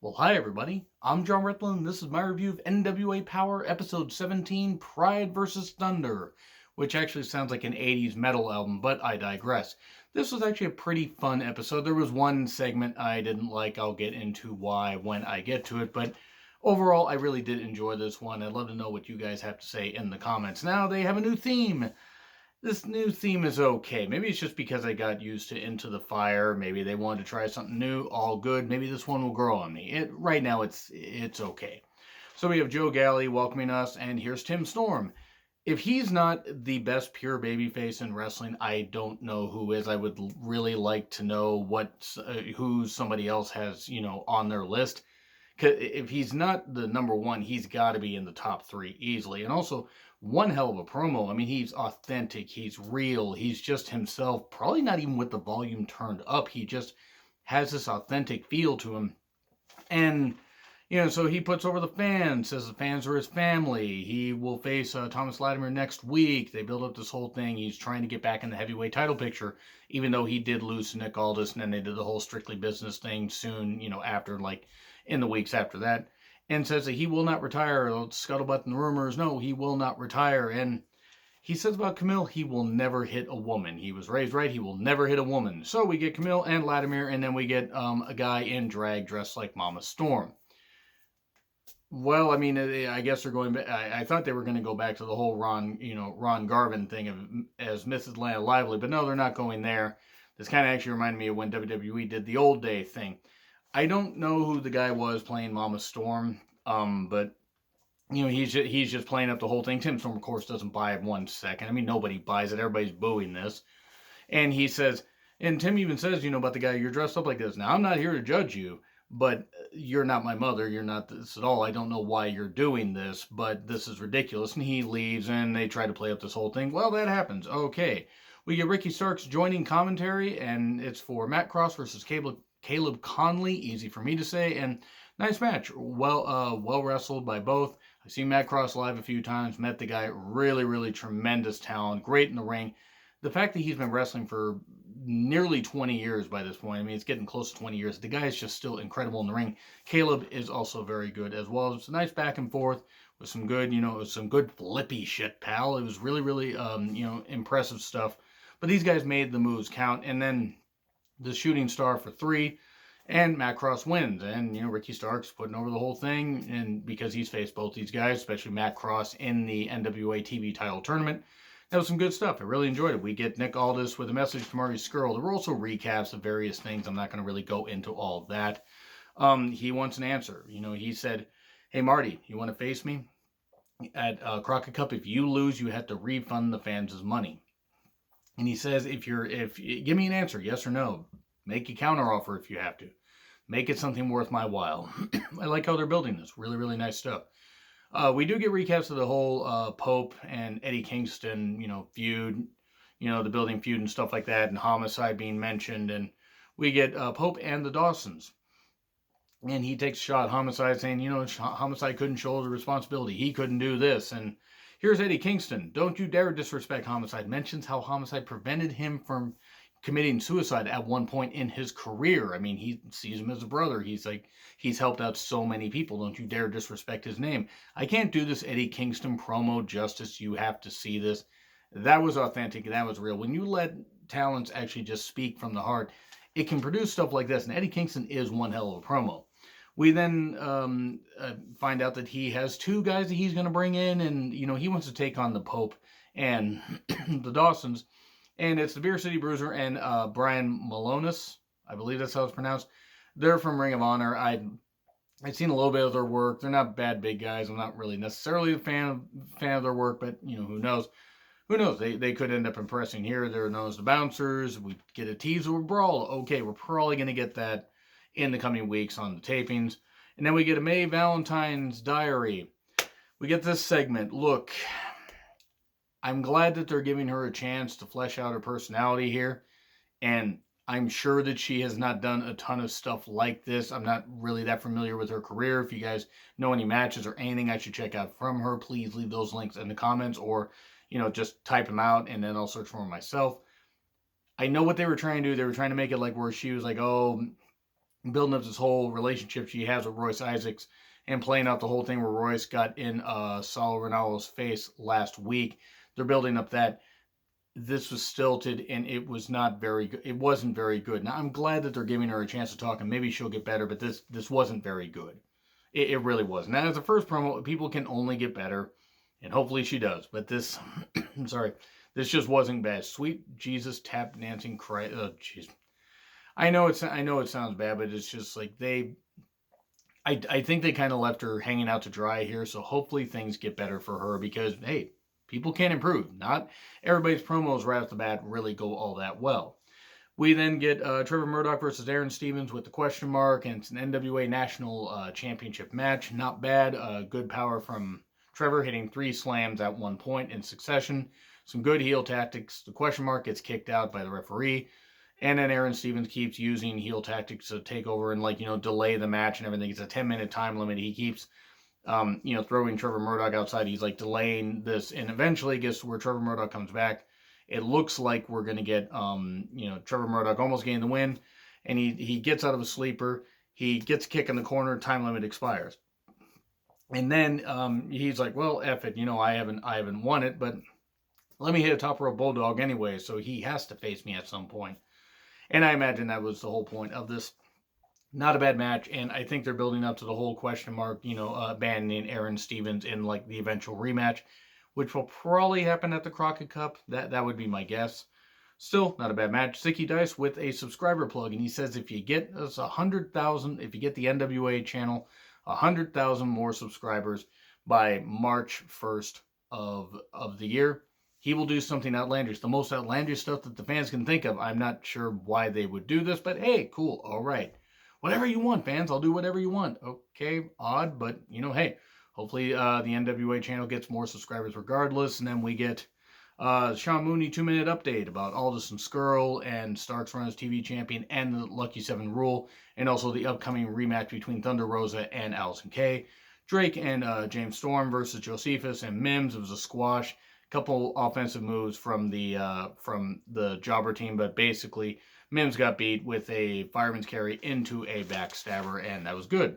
Well, hi everybody. I'm John Ritlin. This is my review of NWA Powerrr Episode 17, Pride vs. Thunder, which actually sounds like an 80s metal album, but I digress. This was actually a pretty fun episode. There was one segment I didn't like. I'll get into why when I get to it, but overall, I really did enjoy this one. I'd love to know what you guys have to say in the comments. Now, they have a new theme. This new theme is okay. Maybe it's just because I got used to Into the Fire. Maybe they wanted to try something new. All good. Maybe this one will grow on me. Right now, it's okay. So we have Joe Galley welcoming us, and here's Tim Storm. If he's not the best pure babyface in wrestling, I don't know who is. I would really like to know who somebody else has, on their list. 'Cause if he's not the number one, he's got to be in the top three easily. And also, one hell of a promo. I mean, he's authentic, he's real, he's just himself. Probably not even with the volume turned up. He just has this authentic feel to him. And so he puts over the fans, says the fans are his family. He will face Thomas Latimer next week. They build up this whole thing. He's trying to get back in the heavyweight title picture, even though he did lose to Nick Aldis, and then they did the whole strictly business thing soon, after, like, in the weeks after that, and says that he will not retire. Scuttlebutt and rumors, no, he will not retire. And he says about Camille, he will never hit a woman. He was raised right, he will never hit a woman. So we get Camille and Latimer, and then we get a guy in drag dressed like Mama Storm. Well, I mean, I guess they're going back. I thought they were going to go back to the whole Ron Garvin thing as Mrs. Lana Lively, but no, they're not going there. This kind of actually reminded me of when WWE did the old day thing. I don't know who the guy was playing Mama Storm, but he's just playing up the whole thing. Tim Storm, of course, doesn't buy it 1 second. I mean, nobody buys it. Everybody's booing this, and he says, and Tim even says, about the guy, you're dressed up like this. Now, I'm not here to judge you, but you're not my mother. You're not this at all. I don't know why you're doing this, but this is ridiculous. And he leaves, and they try to play up this whole thing. Well, that happens. Okay, we get Ricky Starks joining commentary, and it's for Matt Cross versus Caleb Conley, easy for me to say, and nice match. Well wrestled by both. I've seen Matt Cross live a few times, met the guy, really, really tremendous talent, great in the ring. The fact that he's been wrestling for nearly 20 years by this point, I mean, it's getting close to 20 years. The guy is just still incredible in the ring. Caleb is also very good as well. It's a nice back and forth with some good, some good flippy shit, pal. It was really, really, impressive stuff. But these guys made the moves count, and then the shooting star for 3, and Matt Cross wins. And, Ricky Starks putting over the whole thing, and because he's faced both these guys, especially Matt Cross in the NWA TV title tournament. That was some good stuff. I really enjoyed it. We get Nick Aldis with a message to Marty Scurll. There were also recaps of various things. I'm not going to really go into all of that. He wants an answer. He said, hey, Marty, you want to face me at Crockett Cup? If you lose, you have to refund the fans' money. And he says, if give me an answer, yes or no. Make a counteroffer if you have to. Make it something worth my while. I like how they're building this. Really, really nice stuff. We do get recaps of the whole Pope and Eddie Kingston, feud, the building feud and stuff like that, and Homicide being mentioned. And we get Pope and the Dawsons. And he takes a shot at Homicide saying, Homicide couldn't shoulder responsibility. He couldn't do this. And here's Eddie Kingston. Don't you dare disrespect Homicide. Mentions how Homicide prevented him from committing suicide at one point in his career. I mean, he sees him as a brother. He's helped out so many people. Don't you dare disrespect his name. I can't do this Eddie Kingston promo justice. You have to see this. That was authentic. That was real. When you let talents actually just speak from the heart, it can produce stuff like this. And Eddie Kingston is one hell of a promo. We then find out that he has 2 guys that he's going to bring in, and, he wants to take on the Pope and the Dawsons, and it's the Beer City Bruiser and Brian Malonis. I believe that's how it's pronounced. They're from Ring of Honor. I've seen a little bit of their work. They're not bad big guys. I'm not really necessarily a fan of their work, but, who knows? Who knows? They could end up impressing here. They're known as the Bouncers. We get a tease of a brawl. Okay, we're probably going to get that in the coming weeks on the tapings. And then we get a May Valentine's Diary. We get this segment. Look, I'm glad that they're giving her a chance to flesh out her personality here. And I'm sure that she has not done a ton of stuff like this. I'm not really that familiar with her career. If you guys know any matches or anything I should check out from her, please leave those links in the comments, or, just type them out and then I'll search for them myself. I know what they were trying to do. They were trying to make it like where she was like, oh, building up this whole relationship she has with Royce Isaacs and playing out the whole thing where Royce got in Saul Ronaldo's face last week. They're building up that. This was stilted and it was not very good. It wasn't very good. Now I'm glad that they're giving her a chance to talk and maybe she'll get better, but this wasn't very good. It really wasn't. Now as a first promo, people can only get better, and hopefully she does. But this, I'm sorry, this just wasn't bad. Sweet Jesus, tap dancing, cry. Oh jeez. I know it sounds bad, but it's just like I think they kind of left her hanging out to dry here. So hopefully things get better for her because hey, people can improve. Not everybody's promos right off the bat really go all that well. We then get Trevor Murdoch versus Aaron Stevens with the question mark, and it's an NWA National Championship match. Not bad. Good power from Trevor, hitting 3 slams at one point in succession. Some good heel tactics. The question mark gets kicked out by the referee. And then Aaron Stevens keeps using heel tactics to take over and delay the match and everything. It's a 10-minute time limit. He keeps throwing Trevor Murdoch outside. He's like delaying this, and eventually gets to where Trevor Murdoch comes back. It looks like we're gonna get Trevor Murdoch almost getting the win, and he gets out of a sleeper. He gets a kick in the corner. Time limit expires, and then he's like, "Well, F it. I haven't won it, but let me hit a top rope bulldog anyway." So he has to face me at some point, and I imagine that was the whole point of this. Not a bad match, and I think they're building up to the whole question mark, abandoning Aaron Stevens in like the eventual rematch, which will probably happen at the Crockett Cup. That would be my guess. Still, not a bad match. Sicky Dice with a subscriber plug, and he says if you get us 100,000, if you get the NWA channel 100,000 more subscribers by March 1st of the year, he will do something outlandish. The most outlandish stuff that the fans can think of. I'm not sure why they would do this, but hey, cool, all right. Whatever you want, fans. I'll do whatever you want. Okay, odd, but, hey, hopefully the NWA channel gets more subscribers regardless. And then we get Sean Mooney 2-minute update about Aldous and Skrull and Starks Run as TV champion and the Lucky 7 rule. And also the upcoming rematch between Thunder Rosa and Allison Kay. Drake and James Storm versus Josephus and Mims. It was a squash. Couple offensive moves from the Jobber team, but basically Mims got beat with a fireman's carry into a backstabber, and that was good.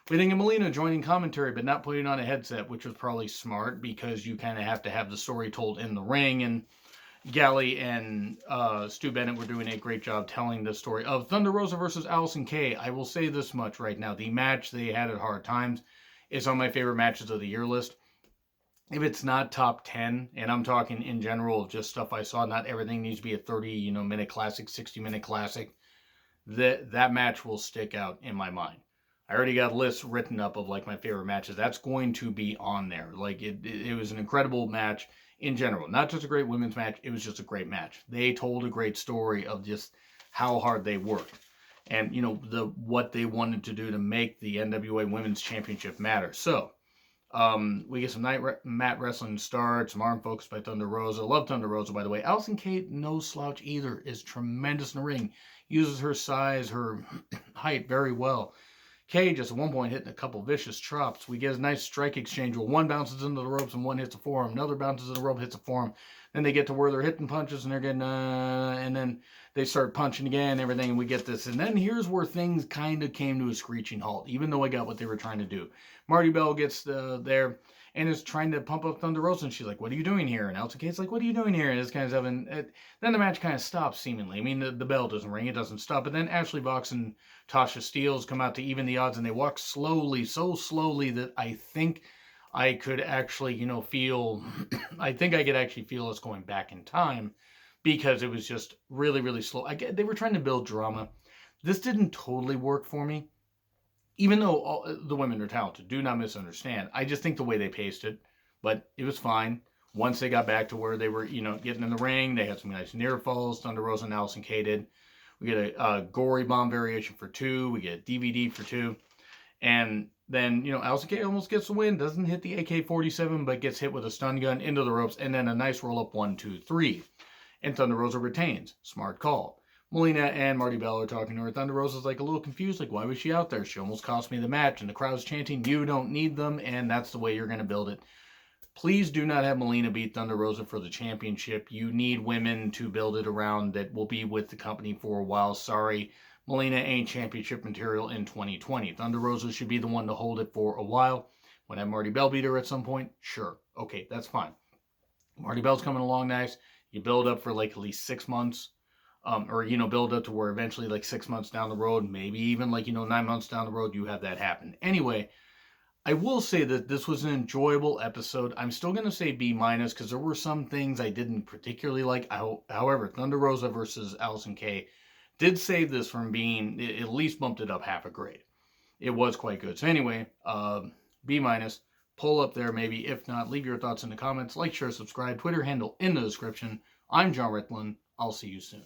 We think of Melina joining commentary, but not putting on a headset, which was probably smart because you kind of have to have the story told in the ring. And Galley and Stu Bennett were doing a great job telling the story of Thunder Rosa versus Allison Kay. I will say this much right now: the match they had at Hard Times is on my favorite matches of the year list. If it's not top 10, and I'm talking in general of just stuff I saw, not everything needs to be a 30-minute classic, 60-minute classic, that match will stick out in my mind. I already got lists written up of like my favorite matches. That's going to be on there. Like it was an incredible match in general. Not just a great women's match, it was just a great match. They told a great story of just how hard they worked. And what they wanted to do to make the NWA Women's Championship matter. So we get some mat wrestling start, some arm focus by Thunder Rosa. Love Thunder Rosa, by the way. Allison Kay, no slouch either, is tremendous in the ring. Uses her size, her height very well. Kay just at one point hitting a couple vicious chops. We get a nice strike exchange where one bounces into the ropes and one hits a forearm. Another bounces in the rope, hits a forearm. Then they get to where they're hitting punches and they're getting, and then they start punching again and everything, and we get this. And then here's where things kind of came to a screeching halt, even though I got what they were trying to do. Marty Bell gets there and is trying to pump up Thunder Rosa, and she's like, "What are you doing here?" And Allison Kay's like, "What are you doing here?" And this kind of stuff. And then the match kind of stops, seemingly. I mean, the bell doesn't ring, it doesn't stop. But then Ashley Vox and Tasha Steelz come out to even the odds, and they walk slowly, so slowly that I think I could actually, feel, I think I could actually feel us going back in time because it was just really, really slow. They were trying to build drama. This didn't totally work for me. Even though all the women are talented, do not misunderstand. I just think the way they paced it, but it was fine. Once they got back to where they were, getting in the ring, they had some nice near falls. Thunder Rosa and Allison Kay did. We get a gory bomb variation for 2. We get a DVD for 2. And then, Allison Kay almost gets the win. Doesn't hit the AK-47, but gets hit with a stun gun into the ropes. And then a nice roll-up 1, 2, 3. And Thunder Rosa retains. Smart call. Melina and Marty Bell are talking to her. Thunder Rosa's like a little confused, like, why was she out there? She almost cost me the match. And the crowd's chanting, "You don't need them," and that's the way you're going to build it. Please do not have Melina beat Thunder Rosa for the championship. You need women to build it around that will be with the company for a while. Sorry, Melina ain't championship material in 2020. Thunder Rosa should be the one to hold it for a while. When I Marty Bell beat her at some point, sure. Okay, that's fine. Marty Bell's coming along nice. You build up for like at least 6 months. Or, build up to where eventually, like 6 months down the road, maybe even like, 9 months down the road, you have that happen. Anyway, I will say that this was an enjoyable episode. I'm still going to say B minus because there were some things I didn't particularly like. However, Thunder Rosa versus Allison Kay did save this from being, at least bumped it up half a grade. It was quite good. So anyway, B minus, pull up there maybe. If not, leave your thoughts in the comments. Like, share, subscribe, Twitter handle in the description. I'm John Ritlin. I'll see you soon.